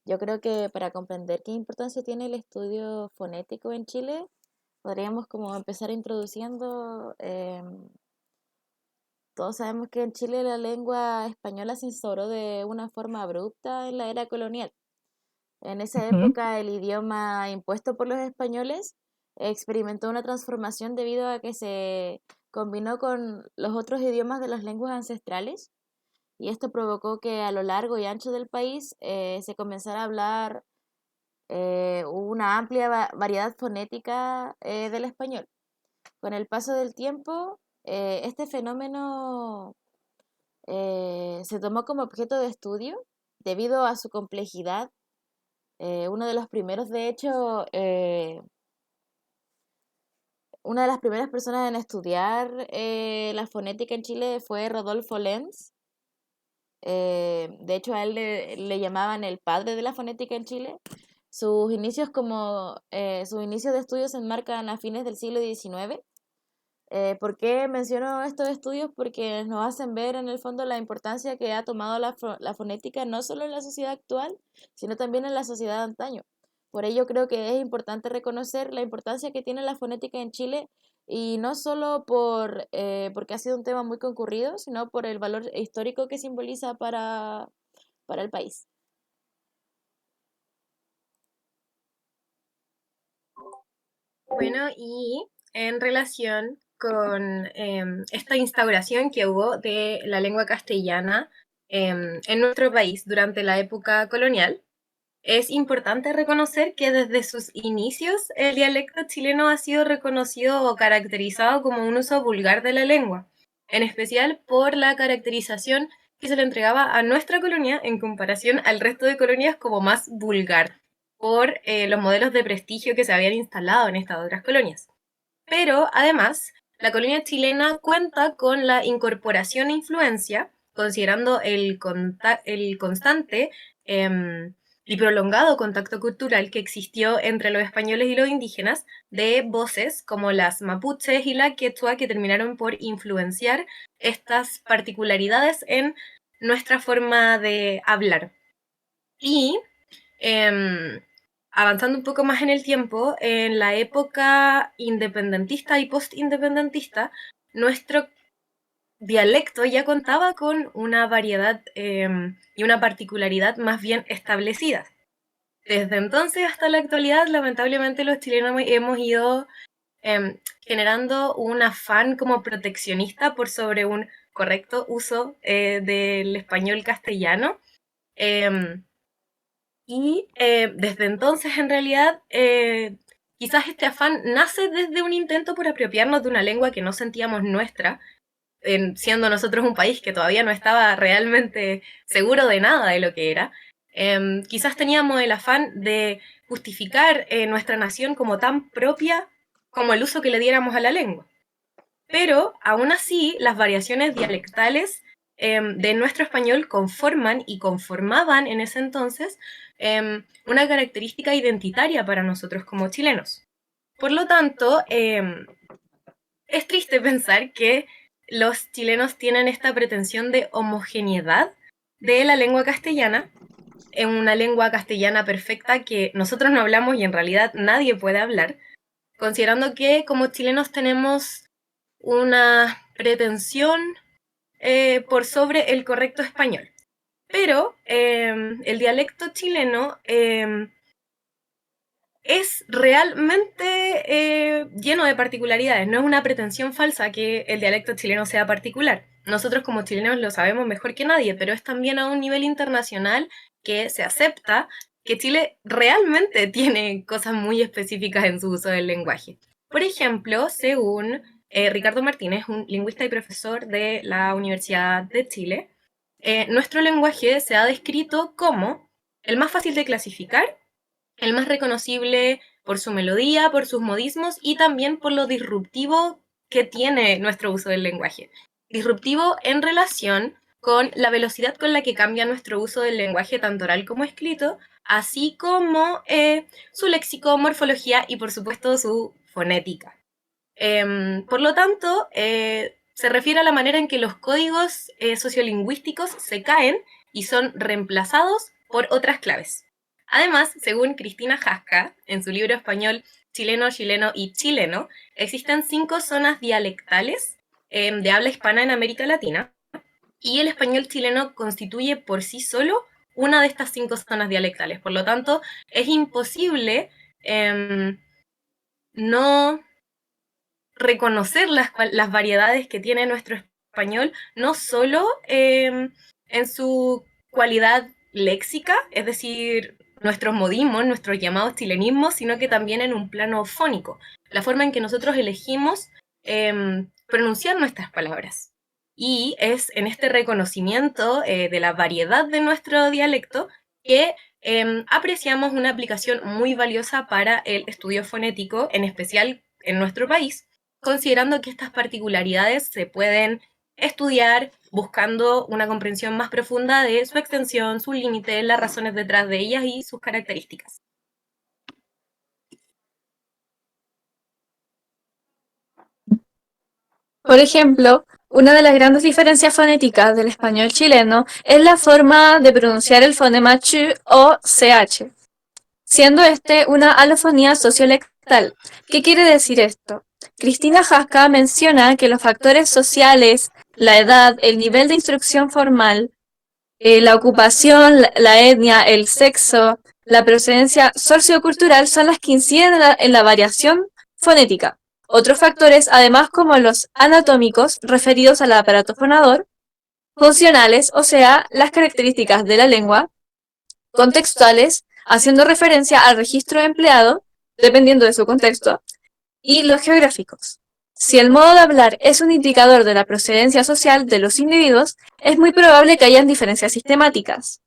Yo creo que para comprender qué importancia tiene el estudio fonético en Chile, podríamos como empezar introduciendo, todos sabemos que en Chile la lengua española se instauró de una forma abrupta en la era colonial. En esa Ujú. época el idioma impuesto por los españoles experimentó una transformación debido a que se combinó con los otros idiomas de las lenguas ancestrales y esto provocó que a lo largo y ancho del país se comenzara a hablar una amplia variedad fonética del español. Con el paso del tiempo, este fenómeno se tomó como objeto de estudio debido a su complejidad. Uno de los primeros, de hecho, una de las primeras personas en estudiar la fonética en Chile fue Rodolfo Lenz. De hecho, a él le llamaban el padre de la fonética en Chile. Sus inicios de estudios se enmarcan a fines del siglo XIX. ¿Por qué menciono estos estudios? Porque nos hacen ver en el fondo la importancia que ha tomado la fonética no solo en la sociedad actual, sino también en la sociedad de antaño. Por ello creo que es importante reconocer la importancia que tiene la fonética en Chile y no solo porque ha sido un tema muy concurrido, sino por el valor histórico que simboliza para el país. Bueno, y en relación con esta instauración que hubo de la lengua castellana en nuestro país durante la época colonial, es importante reconocer que desde sus inicios el dialecto chileno ha sido reconocido o caracterizado como un uso vulgar de la lengua, en especial por la caracterización que se le entregaba a nuestra colonia en comparación al resto de colonias como más vulgar, por los modelos de prestigio que se habían instalado en estas otras colonias. Pero además, la colonia chilena cuenta con la incorporación e influencia, considerando el constante eh, y prolongado contacto cultural que existió entre los españoles y los indígenas, de voces como las mapuches y la quechua que terminaron por influenciar estas particularidades en nuestra forma de hablar. Y eh, avanzando un poco más en el tiempo, en la época independentista y postindependentista, nuestro dialecto ya contaba con una variedad y una particularidad más bien establecidas. Desde entonces hasta la actualidad, lamentablemente los chilenos hemos ido generando un afán como proteccionista por sobre un correcto uso del español castellano. Eh, desde entonces, en realidad, quizás este afán nace desde un intento por apropiarnos de una lengua que no sentíamos nuestra, siendo nosotros un país que todavía no estaba realmente seguro de nada de lo que era. Quizás teníamos el afán de justificar nuestra nación como tan propia como el uso que le diéramos a la lengua. Pero aún así, las variaciones dialectales de nuestro español conforman y conformaban en ese entonces una característica identitaria para nosotros como chilenos. Por lo tanto, es triste pensar que los chilenos tienen esta pretensión de homogeneidad de la lengua castellana, en una lengua castellana perfecta que nosotros no hablamos y en realidad nadie puede hablar, considerando que como chilenos tenemos una pretensión por sobre el correcto español. Pero el dialecto chileno es realmente lleno de particularidades. No es una pretensión falsa que el dialecto chileno sea particular. Nosotros como chilenos lo sabemos mejor que nadie, pero es también a un nivel internacional que se acepta que Chile realmente tiene cosas muy específicas en su uso del lenguaje. Por ejemplo, según Ricardo Martínez, un lingüista y profesor de la Universidad de Chile, nuestro lenguaje se ha descrito como el más fácil de clasificar, el más reconocible por su melodía, por sus modismos y también por lo disruptivo que tiene nuestro uso del lenguaje. Disruptivo en relación con la velocidad con la que cambia nuestro uso del lenguaje, tanto oral como escrito, así como su léxico, morfología y, por supuesto, su fonética. Por lo tanto, se refiere a la manera en que los códigos sociolingüísticos se caen y son reemplazados por otras claves. Además, según Cristina Jasca, en su libro español Chileno, Chileno y Chileno, existen 5 zonas dialectales de habla hispana en América Latina, y el español chileno constituye por sí solo una de estas 5 zonas dialectales. Por lo tanto, es imposible no reconocer las variedades que tiene nuestro español, no solo en su cualidad léxica, es decir, nuestros modismos, nuestros llamados chilenismos, sino que también en un plano fónico, la forma en que nosotros elegimos pronunciar nuestras palabras. Y es en este reconocimiento de la variedad de nuestro dialecto que apreciamos una aplicación muy valiosa para el estudio fonético, en especial en nuestro país, considerando que estas particularidades se pueden estudiar buscando una comprensión más profunda de su extensión, sus límites, las razones detrás de ellas y sus características. Por ejemplo, una de las grandes diferencias fonéticas del español chileno es la forma de pronunciar el fonema ch o ch, siendo este una alofonía sociolectal. ¿Qué quiere decir esto? Cristina Jasca menciona que los factores sociales, la edad, el nivel de instrucción formal, la ocupación, la etnia, el sexo, la procedencia sociocultural son las que inciden en la variación fonética. Otros factores, además como los anatómicos referidos al aparato fonador, funcionales, o sea, las características de la lengua, contextuales, haciendo referencia al registro empleado, dependiendo de su contexto, y los geográficos. Si el modo de hablar es un indicador de la procedencia social de los individuos, es muy probable que hayan diferencias sistemáticas.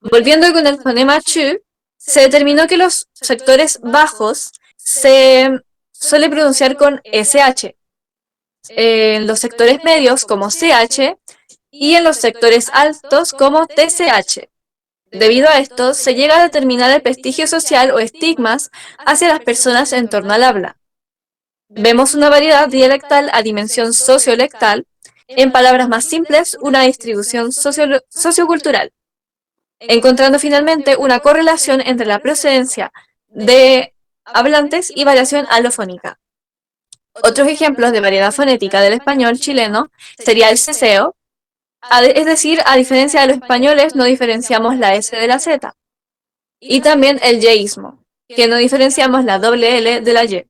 Volviendo con el fonema chu, se determinó que los sectores bajos se suele pronunciar con SH, en los sectores medios como CH y en los sectores altos como TCH. Debido a esto, se llega a determinar el prestigio social o estigmas hacia las personas en torno al habla. Vemos una variedad dialectal a dimensión sociolectal, en palabras más simples, una distribución sociocultural, encontrando finalmente una correlación entre la procedencia de hablantes y variación alofónica. Otros ejemplos de variedad fonética del español chileno sería el ceseo, es decir, a diferencia de los españoles no diferenciamos la S de la Z, y también el yeísmo, que no diferenciamos la doble L de la Y.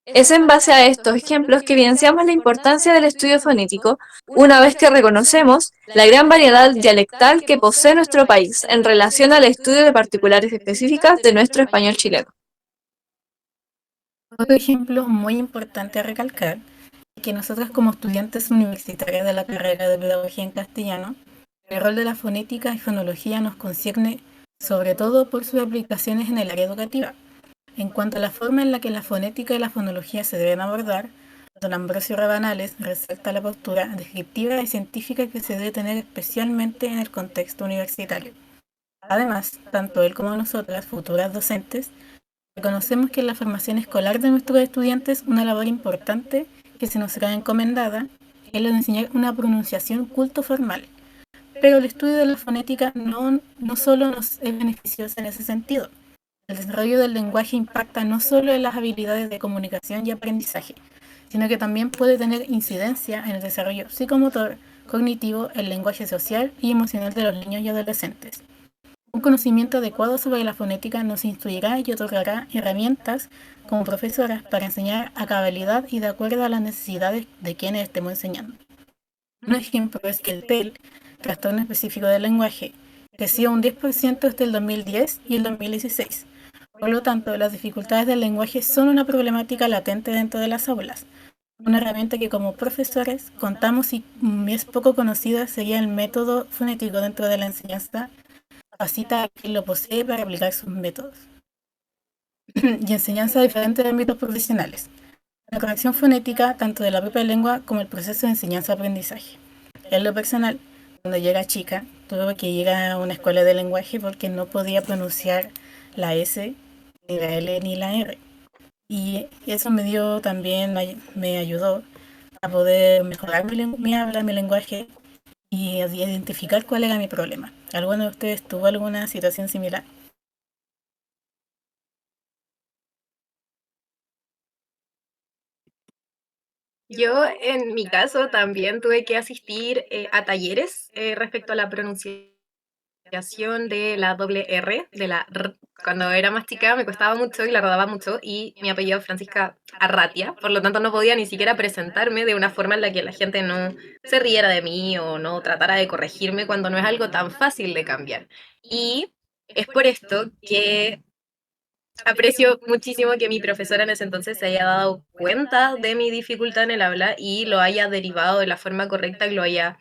Es en base a estos ejemplos que evidenciamos la importancia del estudio fonético una vez que reconocemos la gran variedad dialectal que posee nuestro país en relación al estudio de particulares específicas de nuestro español chileno. Otro ejemplo muy importante a recalcar es que nosotros como estudiantes universitarios de la carrera de Pedagogía en Castellano, el rol de la fonética y fonología nos concierne sobre todo por sus aplicaciones en el área educativa. En cuanto a la forma en la que la fonética y la fonología se deben abordar, don Ambrosio Rabanales resalta la postura descriptiva y científica que se debe tener especialmente en el contexto universitario. Además, tanto él como nosotras, futuras docentes, reconocemos que en la formación escolar de nuestros estudiantes una labor importante que se nos será encomendada es la de enseñar una pronunciación culto-formal. Pero el estudio de la fonética no solo nos es beneficioso en ese sentido. El desarrollo del lenguaje impacta no solo en las habilidades de comunicación y aprendizaje, sino que también puede tener incidencia en el desarrollo psicomotor, cognitivo, el lenguaje social y emocional de los niños y adolescentes. Un conocimiento adecuado sobre la fonética nos instruirá y otorgará herramientas como profesoras para enseñar a cabalidad y de acuerdo a las necesidades de quienes estemos enseñando. Un ejemplo es que el TEL, trastorno específico del lenguaje, creció un 10% entre el 2010 y el 2016. Por lo tanto, las dificultades del lenguaje son una problemática latente dentro de las aulas. Una herramienta que como profesores contamos y es poco conocida sería el método fonético dentro de la enseñanza. Capacita a quien lo posee para aplicar sus métodos. Y enseñanza de diferentes ámbitos profesionales. La corrección fonética tanto de la propia lengua como el proceso de enseñanza-aprendizaje. En lo personal, cuando yo era chica, tuve que ir a una escuela de lenguaje porque no podía pronunciar la S, ni la L, ni la R. Y eso me ayudó a poder mejorar mi habla, mi lenguaje y identificar cuál era mi problema. ¿Alguno de ustedes tuvo alguna situación similar? Yo, en mi caso, también tuve que asistir a talleres respecto a la pronunciación de la doble R, de la R. Cuando era más chica me costaba mucho y la rodaba mucho y mi apellido es Francisca Arratia, por lo tanto no podía ni siquiera presentarme de una forma en la que la gente no se riera de mí o no tratara de corregirme cuando no es algo tan fácil de cambiar. Y es por esto que aprecio muchísimo que mi profesora en ese entonces se haya dado cuenta de mi dificultad en el habla y lo haya derivado de la forma correcta, que lo haya,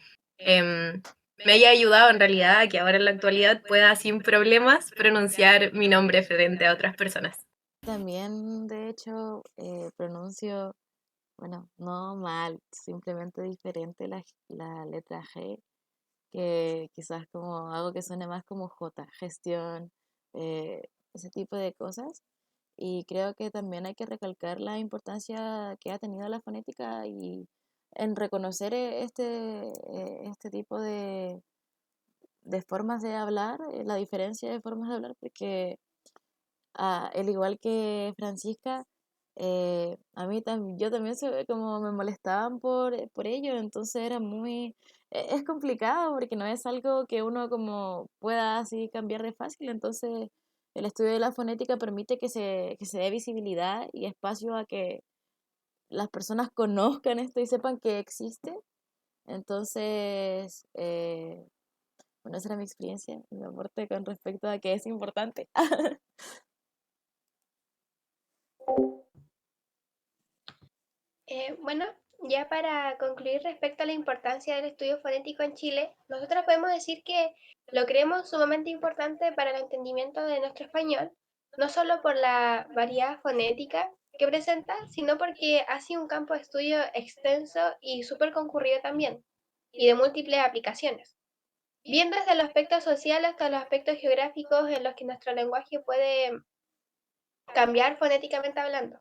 me haya ayudado en realidad a que ahora en la actualidad pueda sin problemas pronunciar mi nombre frente a otras personas. También, de hecho, pronuncio, bueno, no mal, simplemente diferente la letra G, que quizás como algo que suene más como J, gestión, ese tipo de cosas. Y creo que también hay que recalcar la importancia que ha tenido la fonética y en reconocer este tipo de formas de hablar, la diferencia de formas de hablar, porque al igual que Francisca, a mí también, yo también como me molestaban por ello, entonces era muy, es complicado porque no es algo que uno como pueda así cambiar de fácil, entonces el estudio de la fonética permite que se dé visibilidad y espacio a que las personas conozcan esto y sepan que existe. Entonces, bueno, esa era mi experiencia y mi aporte con respecto a que es importante. Bueno, ya para concluir respecto a la importancia del estudio fonético en Chile, nosotros podemos decir que lo creemos sumamente importante para el entendimiento de nuestro español, no solo por la variedad fonética que presenta, sino porque ha sido un campo de estudio extenso y súper concurrido también, y de múltiples aplicaciones. Bien desde los aspectos sociales hasta los aspectos geográficos en los que nuestro lenguaje puede cambiar fonéticamente hablando.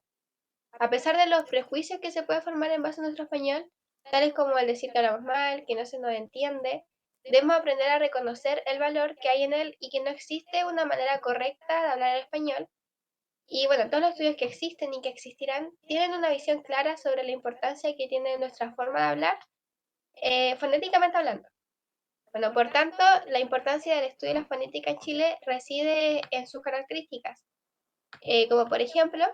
A pesar de los prejuicios que se puede formar en base a nuestro español, tales como el decir que hablamos mal, que no se nos entiende, debemos aprender a reconocer el valor que hay en él y que no existe una manera correcta de hablar el español. Y bueno, todos los estudios que existen y que existirán tienen una visión clara sobre la importancia que tiene nuestra forma de hablar, fonéticamente hablando. Bueno, por tanto, la importancia del estudio de la fonética en Chile reside en sus características, como por ejemplo,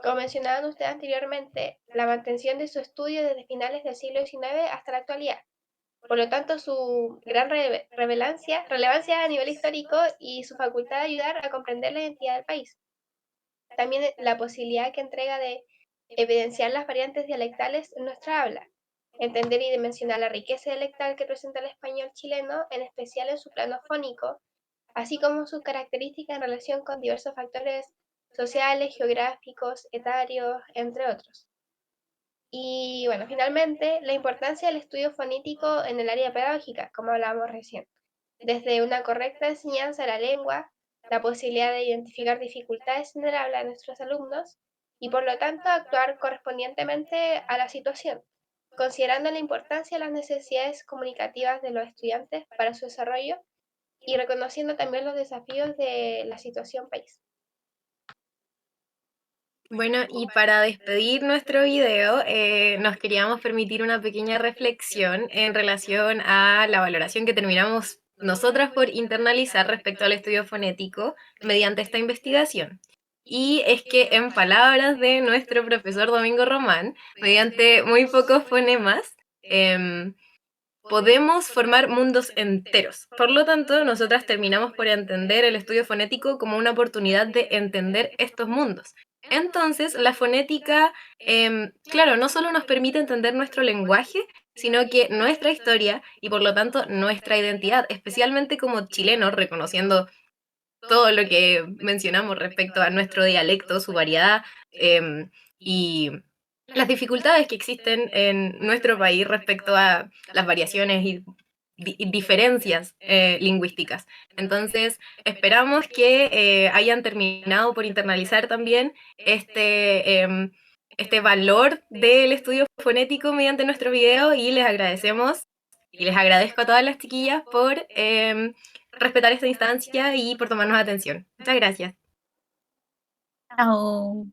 como mencionaban ustedes anteriormente, la mantención de su estudio desde finales del siglo XIX hasta la actualidad. Por lo tanto, su gran relevancia a nivel histórico y su facultad de ayudar a comprender la identidad del país. También la posibilidad que entrega de evidenciar las variantes dialectales en nuestra habla, entender y dimensionar la riqueza dialectal que presenta el español chileno, en especial en su plano fónico, así como sus características en relación con diversos factores sociales, geográficos, etarios, entre otros. Y bueno, finalmente, la importancia del estudio fonético en el área pedagógica, como hablábamos recién. Desde una correcta enseñanza de la lengua, la posibilidad de identificar dificultades en el habla de nuestros alumnos y por lo tanto actuar correspondientemente a la situación, considerando la importancia de las necesidades comunicativas de los estudiantes para su desarrollo y reconociendo también los desafíos de la situación país. Bueno, y para despedir nuestro video, nos queríamos permitir una pequeña reflexión en relación a la valoración que terminamos nosotras por internalizar respecto al estudio fonético mediante esta investigación. Y es que, en palabras de nuestro profesor Domingo Román, mediante muy pocos fonemas, podemos formar mundos enteros. Por lo tanto, nosotras terminamos por entender el estudio fonético como una oportunidad de entender estos mundos. Entonces, la fonética, claro, no solo nos permite entender nuestro lenguaje, sino que nuestra historia y por lo tanto nuestra identidad, especialmente como chilenos, reconociendo todo lo que mencionamos respecto a nuestro dialecto, su variedad y las dificultades que existen en nuestro país respecto a las variaciones y diferencias lingüísticas. Entonces, esperamos que hayan terminado por internalizar también este valor del estudio fonético mediante nuestro video y les agradecemos Y les agradezco a todas las chiquillas por respetar esta instancia y por tomarnos atención. Muchas gracias. Chao.